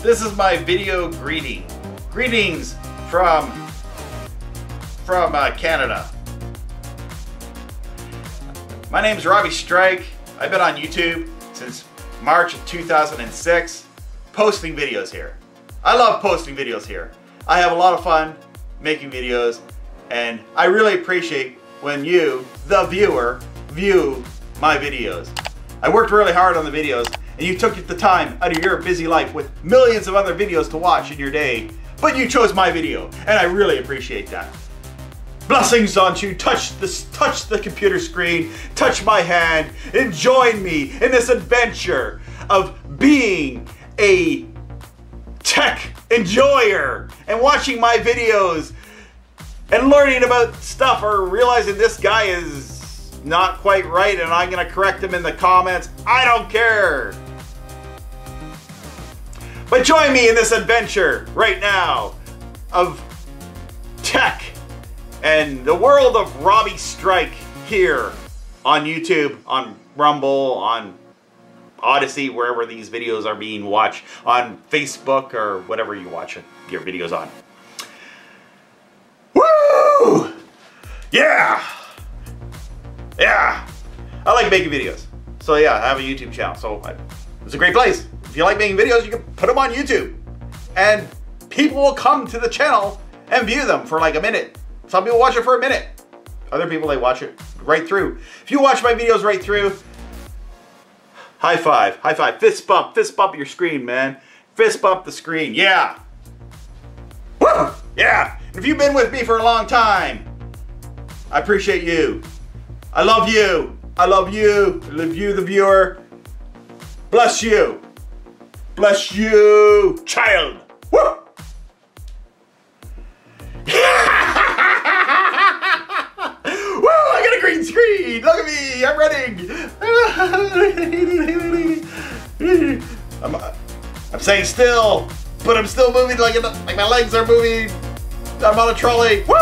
This is my video greeting. Greetings from Canada. My name's Robbie Strike. I've been on YouTube since March of 2006, posting videos here. I love posting videos here. I have a lot of fun making videos, and I really appreciate when you, the viewer, view my videos. I worked really hard on the videos, and you took the time out of your busy life with millions of other videos to watch in your day, but you chose my video, and I really appreciate that. Blessings on you. Touch the computer screen, touch my hand, and join me in this adventure of being a tech enjoyer and watching my videos and learning about stuff, or realizing this guy is not quite right and I'm gonna correct him in the comments. I don't care. But join me in this adventure right now of tech and the world of Robbie Strike here on YouTube, on Rumble, on Odyssey, wherever these videos are being watched, on Facebook or whatever you watch your videos on. Woo! Yeah! Yeah! I like making videos. So yeah, I have a YouTube channel. So it's a great place. If you like making videos, you can put them on YouTube. And people will come to the channel and view them for like a minute. Some people watch it for a minute. Other people, they watch it right through. If you watch my videos right through, high five, fist bump your screen, man. Fist bump the screen, yeah. Woo! Yeah, and if you've been with me for a long time, I appreciate you. I love you. I love you. I love you, the viewer. Bless you. Bless you, child. Woo! Green screen! Look at me! I'm running! I'm staying still, but I'm still moving like my legs are moving. I'm on a trolley. Woo!